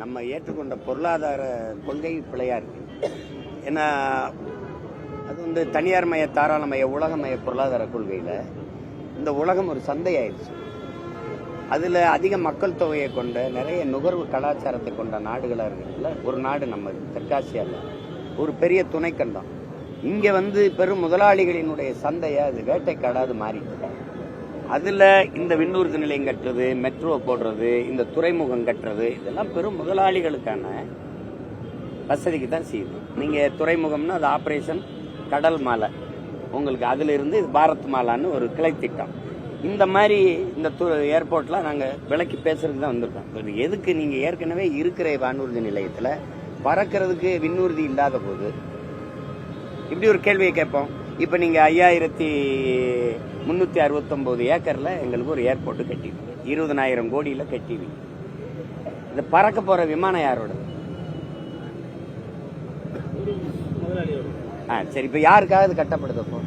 நம்ம ஏற்றுக்கொண்ட பொருளாதார கொள்கை பிழையா இருக்கு. ஏன்னா அது வந்து தனியார் மய தாராளமய உலகமய பொருளாதார கொள்கையில இந்த உலகம் ஒரு சந்தை ஆயிடுச்சு. அதுல அதிக மக்கள் தொகையை கொண்ட நிறைய நுகர்வு கலாச்சாரத்தை கொண்ட நாடுகளா இருக்குல்ல. ஒரு நாடு நம்ம தெற்காசியால ஒரு பெரிய துணைக்கண்டம். இங்க வந்து பெரும் முதலாளிகளினுடைய சந்தையை அது வேட்டைக்காடாது மாறிட்டு. அதுல இந்த விண்ணூர்தி நிலையம் கட்டுறது, மெட்ரோ போடுறது, இந்த துறைமுகம் கட்டுறது, இதெல்லாம் பெரும் முதலாளிகளுக்கான வசதிக்கு தான் செய்யுது. நீங்க துறைமுகம்னா அது ஆபரேஷன் கடல் மாலை, உங்களுக்கு அதுல இருந்து பாரத் மாலான்னு ஒரு கிளை திட்டம். இந்த மாதிரி இந்த ஏர்போர்ட்ல நாங்க விலைக்கு பேசுறதுக்கு தான் வந்திருக்கோம். எதுக்கு நீங்க ஏற்கனவே இருக்கிற வானூர்தி நிலையத்துல பறக்கிறதுக்கு விண்ணூர்தி இல்லாத போது இப்படி ஒரு கேள்வியை கேட்போம். இப்ப நீங்க 5369 ஏக்கர்ல எங்களுக்கு ஒரு ஏர்போர்ட் கட்டிடுவீங்க, 20,000 கோடியில கட்டிடுவீங்க. இந்த பறக்க போற விமானம் யாரோட? சரி, இப்ப யாருக்காக இது கட்டப்படுது? அப்போ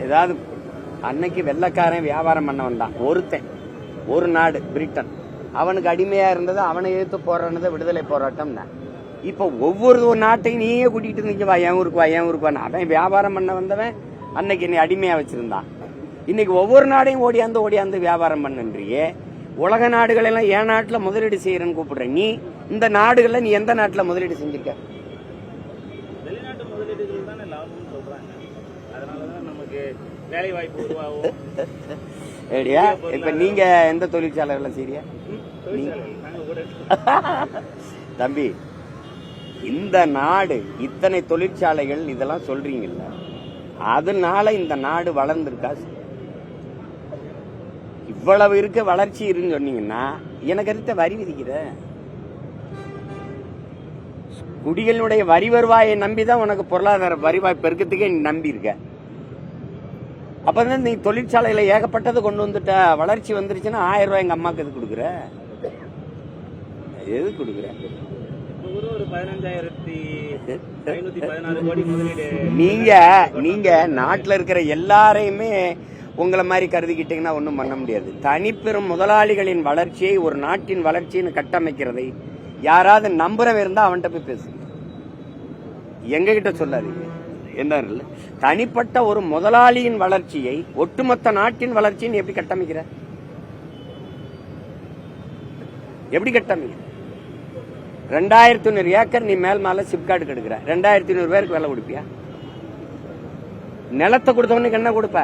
ஏதாவது அன்னைக்கு வெள்ளக்காரன் வியாபாரம் பண்ண வந்தான் ஒருத்தன், ஒரு நாடு பிரிட்டன், அவனுக்கு அடிமையா இருந்தது, அவனை எதிர்த்து போராடினது விடுதலை போராட்டம் தான். இப்ப ஒவ்வொரு நாட்டையும் நீயே கூட்டிட்டு நிற்கவா, என் ஊருக்குவா என் ஊருக்குவா. அவன் வியாபாரம் பண்ண வந்தவன் அன்னைக்கு என்னை அடிமையா வச்சிருந்தான். இன்னைக்கு ஒவ்வொரு நாடையும் ஓடியாந்து வியாபாரம் பண்ணுன்றியே. உலக நாடுகள் எல்லாம் என் நாட்டுல முதலீடு செய்யறேன்னு கூப்பிடுற நீ, இந்த நாடுகள்ல நீ எந்த நாட்டுல முதலீடு செஞ்சிருக்க? வெளிநாட்டு முதலீடுகள் தானே லாபம்னு சொல்றாங்க. அதனாலதான் நமக்கு வேலை வாய்ப்பு உருவாகும். இப்ப நீங்க எந்த தொழிற்சாலைகள் செய்யறியா தம்பி? இந்த நாடு இத்தனை தொழிற்சாலைகள் இதெல்லாம் சொல்றீங்கல்ல, அதனால இந்த நாடு வளர்ந்துருக்கா? இவ்வளவு இருக்க வளர்ச்சி இருக்குன்னு சொன்னீங்கன்னா எனக்கு அடுத்த வரி விதிக்கிற குடிகளுடைய வரி வருவாயை நம்பிதான் உனக்கு பொருளாதார வரிவாய் பெருக்கத்துக்கே நீ நம்பி இருக்க. அப்பதான் நீ தொழிற்சாலையில ஏகப்பட்டது கொண்டு வந்துட்ட, வளர்ச்சி வந்துருச்சுன்னா 1000 ரூபாய் எங்க அம்மாக்கு எது கொடுக்குற? எது கொடுக்குற? நீங்க நாட்டுல இருக்கிற எல்லாரையுமே உங்களை மாதிரி கருதிக்கிட்டீங்கன்னா ஒன்றும் பண்ண முடியாது. தனிப்பெரும் முதலாளிகளின் வளர்ச்சியை ஒரு நாட்டின் வளர்ச்சின்னு கட்டமைக்கிறதை யாராவது நம்புறவ இருந்தா அவன்கிட்ட போய் பேசுங்க, எங்க கிட்ட சொல்லாதீங்க. என்ன தனிப்பட்ட ஒரு முதலாளியின் வளர்ச்சியை ஒட்டுமொத்த நாட்டின் வளர்ச்சின்னு எப்படி கட்டமைக்கிற? எப்படி கட்டமைக்கிற? 2100 ஏக்கர் நீ மேல் மேல சிப்கார்டு கெடுக்கிற, 2100 பேருக்கு வேலை கொடுப்பியா? நிலத்தை கொடுத்தவனுக்கு என்ன கொடுப்ப?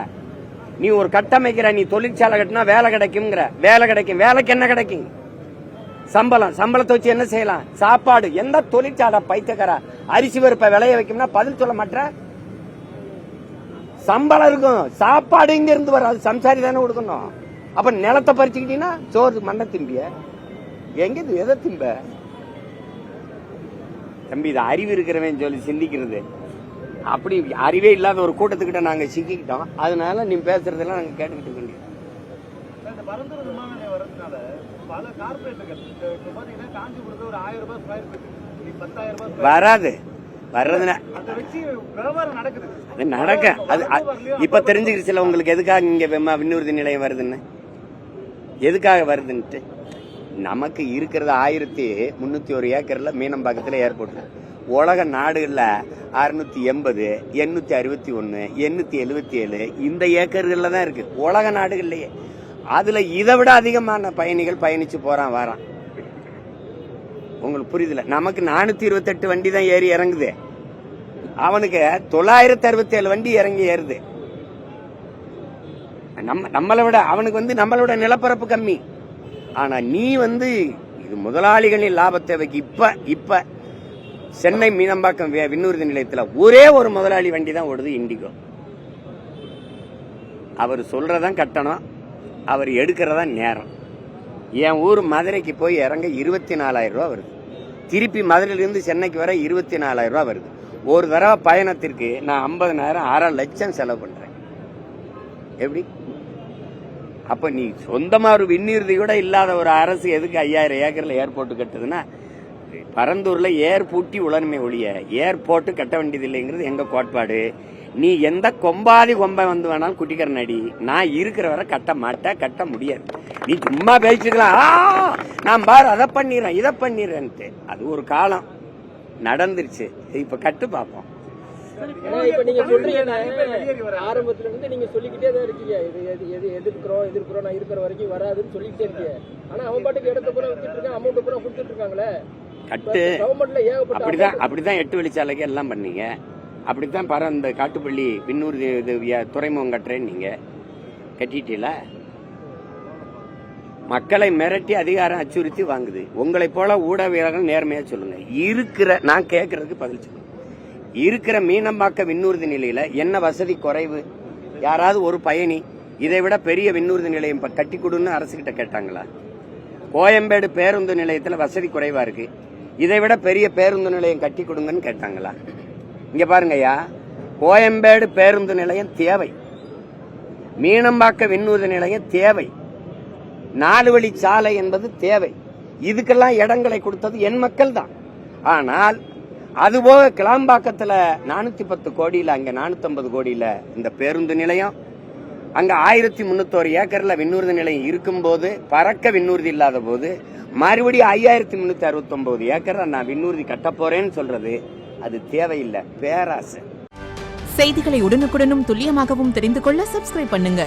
நீ ஒரு கட்டமைக்கிற, நீ தொழிற்சாலை கட்டினா வேலை கிடைக்கும்ங்கிற. வேலை கிடைக்கும், வேலைக்கு என்ன கிடைக்கும்? சம்பளத்தை வச்சு என்ன செய்யலாம்? சாப்பாடு. எந்த தொழிற்சாலை பைத்தியக்கார அரிசி பருப்பை விளைய வைக்கும்னா பதில் சொல்ல மாட்ட. சம்பளம் இருக்கும், சாப்பாடு இங்க இருந்து வராது, சம்சாரி தானே கொடுக்கணும். அப்ப நிலத்தை பறிச்சுக்கிட்டீங்கன்னா சோறு மண்ணை திம்பிய, எங்க எதை திம்ப? தம்பி, இது அறிவு இருக்கிறவன் சொல்லி சிந்திக்கிறது. அப்படி அறிவே இல்லாத ஒரு கூட்டத்துக்கிட்ட நாங்க சிக்கிக்கிட்டோம். அதனால நீ பேசுறதெல்லாம் நாங்க கேட்டுக்கிட்டு இருக்கோம். வராது நடக்க அது இப்ப தெரிஞ்சுக்கிடுச்சுல உங்களுக்கு எதுக்காக இங்க விண்ணூர்தி நிலையம் வருதுன்னு, எதுக்காக வருதுன்ட்டு. நமக்கு இருக்கிறது 1301 ஏக்கர்ல மீனம்பாக்கத்துல ஏர்போர்ட். உலக நாடுகள்ல 680, 861, 877 இந்த ஏக்கர்கள்ல தான் இருக்கு உலக நாடுகள்லயே. அதுல இதை விட அதிகமான பயணிகள் பயணிச்சு போறான் வரான். உங்களுக்கு புரியுதுல? நமக்கு 428 வண்டி தான் ஏறி இறங்குது, அவனுக்கு 967 வண்டி இறங்கி ஏறுது. நம்மளை விட அவனுக்கு வந்து நம்மளோட நிலப்பரப்பு கம்மி. ஆனா நீ வந்து இது முதலாளிகளின் லாபத்தை வைக்க. இப்ப சென்னை மீனம்பாக்கம் விண்ணூர்தி நிலையத்துல ஒரே ஒரு முதலாளி வண்டி தான் ஓடுது, இண்டிகோ. அவர் சொல்றதான் கட்டணம், அவர் எடுக்கிறதா நேரம். என் ஊர் மதுரைக்கு போய் இறங்க 24,000 ரூபாய் வருது. திருப்பி மதுரையிலிருந்து சென்னைக்கு வர 24,000 ரூபாய் வருது. ஒரு தடவை பயணத்திற்கு நான் 50,000 6 லட்சம் செலவு பண்றேன். எப்படி? அப்ப நீ சொந்தமா ஒரு விண்ணூர்தி கூட இல்லாத ஒரு அரசு எதுக்கு 5000 ஏக்கர்ல ஏர்போர்ட் கட்டுதுன்னா, பரந்தூர்ல ஏர் பூட்டி உலர்மை ஒழிய ஏர்போர்ட் கட்ட வேண்டியது இல்லைங்கிறது எங்க கோட்பாடு. நீ எந்த கொம்பாதி கொம்பை வந்து வேணாலும் குட்டிக்கிற நடி, நான் இருக்கிற வரை கட்ட மாட்டேன், கட்ட முடியாது. நீ சும்மா பேசிக்கலாம், நான் பாரு அதை பண்ணிடுறேன் இதை பண்ணிடுறேன்ட்டு. அது ஒரு காலம் நடந்துருச்சு. இப்ப கட்டு பார்ப்போம். இப்ப நீங்க சொல்றீங்க ஆரம்பத்துல இருந்து நீங்க சொல்லிக்கிட்டே தான் இருக்கீங்க, இது எதிர்க்கிறோம் நான் இருக்கிற வரைக்கும் வராதுன்னு சொல்லிக்கிட்டே இருக்கீங்க. ஆனா அவன் பாட்டுக்கு இடத்த பூரா வித்துட்டு இருக்கான், அமௌண்ட் பூரா கொடுத்துட்டு இருக்காங்களே. கட்டு கவர்மெண்ட்ல ஏகப்பட்ட அப்படிதான் 8 வழிச்சாலைக்கு எல்லாம் பண்ணீங்க. அப்படித்தான் இந்த காட்டுப்பள்ளி பின்னூர் துறைமுகம் கட்டுறேன்னு நீங்க கட்டிட்டீல. மக்களை மிரட்டி அதிகாரம் அச்சுறுத்தி வாங்குது. உங்களை போல ஊடகவியலாளர்கள் நேர்மையா சொல்லுங்க. நான் கேட்கறதுக்கு பதில் சொல்லுங்க. இருக்கிற மீனம்பாக்க விண்ணூர்தி நிலையில என்ன வசதி குறைவு? யாராவது ஒரு பயணி இதை விட பெரிய விண்ணூர்தி நிலையம் கட்டி கொடுன்னு அரசுகிட்ட கேட்டாங்களா? கோயம்பேடு பேருந்து நிலையத்துல வசதி குறைவா இருக்கு, இதை விட பெரிய பேருந்து நிலையம் கட்டி கொடுங்கன்னு கேட்டாங்களா? இங்க பாருங்கய்யா, கோயம்பேடு பேருந்து நிலையம் தேவை, மீனம்பாக்க விண்ணூர்தி நிலையம் தேவை, 4 வழி சாலை என்பது தேவை. இதுக்கெல்லாம் இடங்களை கொடுத்தது என் மக்கள் தான். ஆனால் அதுபோக கிளாம்பாக்கத்துல 410 கோடியில, அங்க 450 கோடியில இந்த பேருந்து நிலையம், அங்க 1301 ஏக்கர்ல விண்ணூர்தி நிலையம் இருக்கும் போது, பறக்க விண்ணூர்தி இல்லாத போது மறுபடியும் 5369 ஏக்கர் நான் விண்ணூர்தி கட்ட போறேன்னு சொல்றது அது தேவையில்லை, பேராசை. செய்திகளை உடனுக்குடனும் துல்லியமாகவும் தெரிந்து கொள்ள சப்ஸ்கிரைப் பண்ணுங்க.